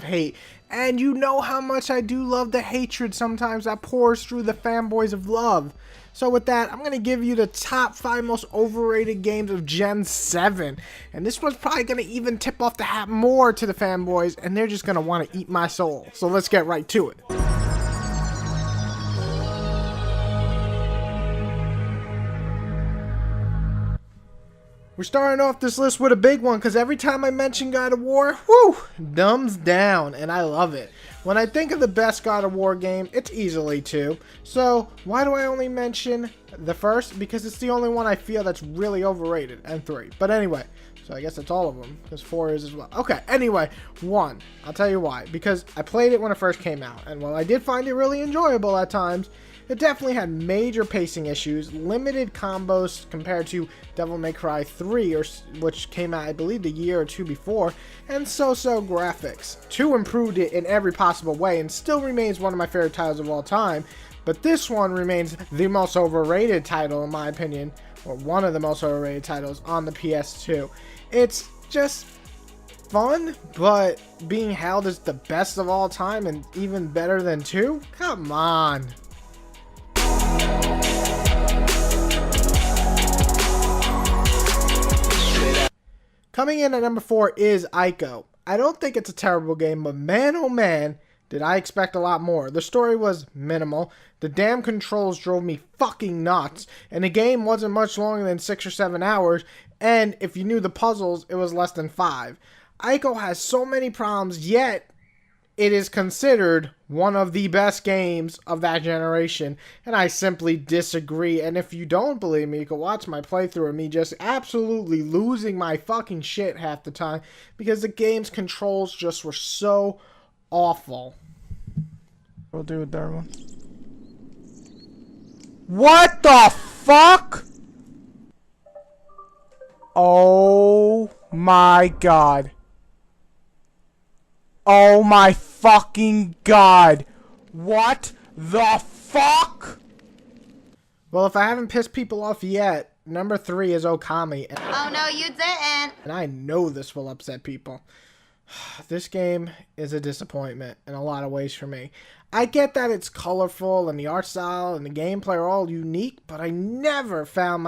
hate, and you know how much I do love the hatred sometimes that pours through the fanboys of love. So with that, I'm going to give you the top 5 most overrated games of Gen 7, and this one's probably going to even tip off the hat more to the fanboys, and they're just going to want to eat my soul. So let's get right to it. We're starting off this list with a big one because every time I mention God of War, whoo, thumbs down, and I love it. When I think of the best God of War game, it's easily 2. So why do I only mention the first? Because it's the only one I feel that's really overrated, and 3. But anyway, so I guess that's all of them, because 4 is as well. Okay, anyway, 1. I'll tell you why. Because I played it when it first came out, and while I did find it really enjoyable at times, it definitely had major pacing issues, limited combos compared to Devil May Cry 3, which came out, I believe, the year or 2 before, and so-so graphics. 2 improved it in every possible way and still remains one of my favorite titles of all time, but this one remains the most overrated title, in my opinion, or one of the most overrated titles on the PS2. It's just fun, but being hailed as the best of all time and even better than 2? Come on. Coming in at number 4 is Ico. I don't think it's a terrible game, but man oh man, did I expect a lot more. The story was minimal, the damn controls drove me fucking nuts, and the game wasn't much longer than 6 or 7 hours, and if you knew the puzzles, it was less than 5. Ico has so many problems, yet it is considered one of the best games of that generation, and I simply disagree. And if you don't believe me, you can watch my playthrough of me just absolutely losing my fucking shit half the time because the game's controls just were so awful. We'll do it there one. What the fuck? Oh my god. Oh my fucking god. What the fuck? Well, if I haven't pissed people off yet, number 3 is Okami. Oh no, you didn't. And I know this will upset people. This game is a disappointment in a lot of ways for me. I get that it's colorful and the art style and the gameplay are all unique, but I never found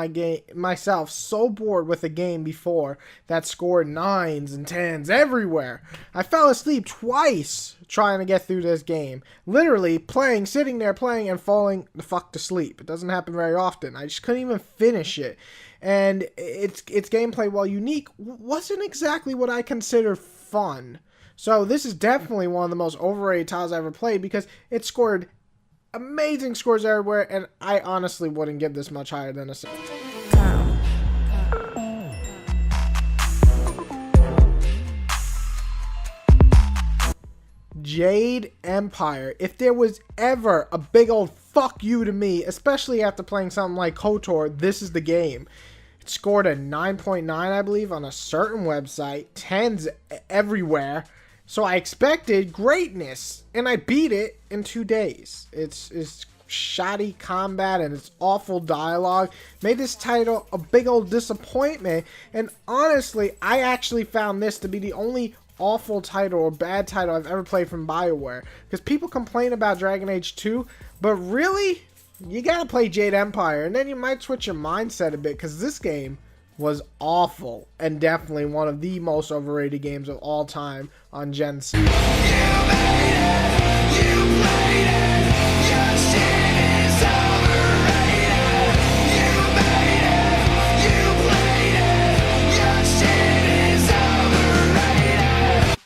myself so bored with a game before that scored 9s and 10s everywhere. I fell asleep twice trying to get through this game. Literally playing, sitting there playing and falling the fuck to sleep. It doesn't happen very often. I just couldn't even finish it. And its gameplay, while unique, wasn't exactly what I consider fun. So this is definitely one of the most overrated titles I ever played because it scored amazing scores everywhere, and I honestly wouldn't give this much higher than a 7. Jade Empire. If there was ever a big old fuck you to me, especially after playing something like KOTOR, this is the game. It scored a 9.9, I believe, on a certain website, 10s everywhere. So I expected greatness, and I beat it in 2 days. It's shoddy combat and it's awful dialogue made this title a big old disappointment. And honestly, I actually found this to be the only awful title or bad title I've ever played from BioWare. Because people complain about Dragon Age 2, but really, you gotta play Jade Empire, and then you might switch your mindset a bit, because this game was awful and definitely one of the most overrated games of all time on Gen 7. You made it, you played it, your shit is overrated. You made it, you played it, your shit is overrated.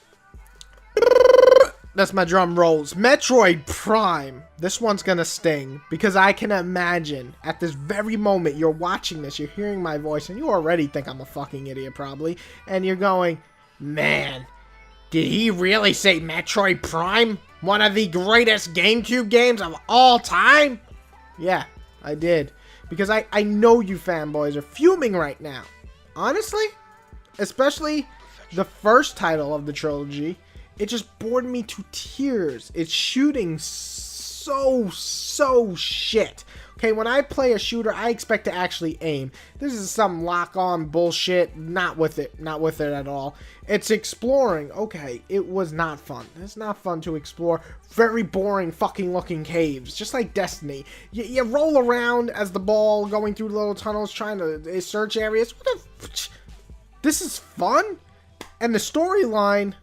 That's my drum rolls. Metroid Prime. This one's gonna sting because I can imagine at this very moment you're watching this, you're hearing my voice, and you already think I'm a fucking idiot probably, and you're going, man, did he really say Metroid Prime? One of the greatest GameCube games of all time? Yeah, I did. Because I know you fanboys are fuming right now. Honestly, especially the first title of the trilogy, it just bored me to tears. It's shooting so shit. Okay, when I play a shooter, I expect to actually aim. This is some lock-on bullshit. Not with it. Not with it at all. It's exploring. Okay, it was not fun. It's not fun to explore very boring fucking looking caves. Just like Destiny. You roll around as the ball going through little tunnels trying to search areas. What the... This is fun? And the storyline...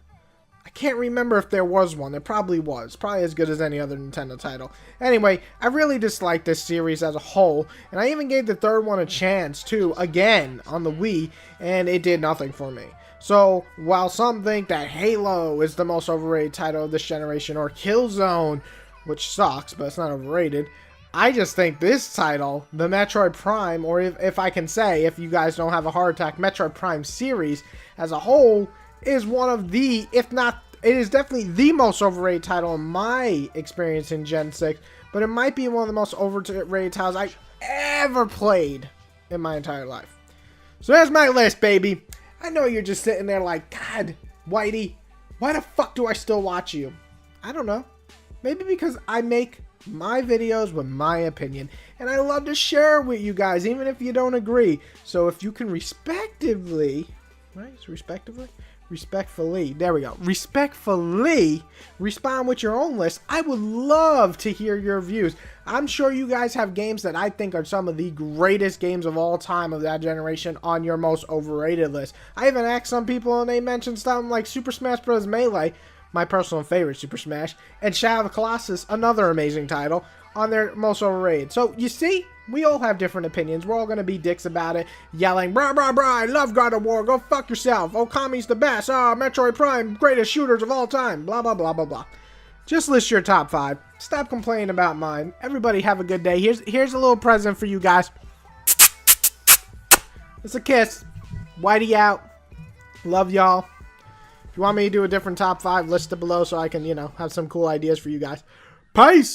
I can't remember if there was one. There probably was. Probably as good as any other Nintendo title. Anyway, I really disliked this series as a whole. And I even gave the third one a chance, too, again, on the Wii. And it did nothing for me. So, while some think that Halo is the most overrated title of this generation, or Killzone, which sucks, but it's not overrated, I just think this title, the Metroid Prime, or if I can say, if you guys don't have a heart attack, Metroid Prime series as a whole, is one of the, if not, it is definitely the most overrated title in my experience in Gen 6, but it might be one of the most overrated titles I've ever played in my entire life. So there's my list, baby. I know you're just sitting there like, God, Whitey, why the fuck do I still watch you? I don't know. Maybe because I make my videos with my opinion, and I love to share it with you guys, even if you don't agree. So if you can respectively, right? It's respectfully, there we go, respectfully respond with your own list, I would love to hear your views. I'm sure you guys have games that I think are some of the greatest games of all time of that generation on your most overrated list. I even asked some people and they mentioned something like Super Smash Bros. Melee, my personal favorite Super Smash, and Shadow of the Colossus, another amazing title, on their most overrated. So, you see, we all have different opinions. We're all going to be dicks about it, yelling, brah, brah, brah, I love God of War, go fuck yourself, Okami's the best, Metroid Prime, greatest shooters of all time, blah, blah, blah, blah, blah. Just list your top 5. Stop complaining about mine. Everybody have a good day. Here's a little present for you guys. It's a kiss. Whitey out. Love y'all. If you want me to do a different top 5, list it below so I can, have some cool ideas for you guys. Peace!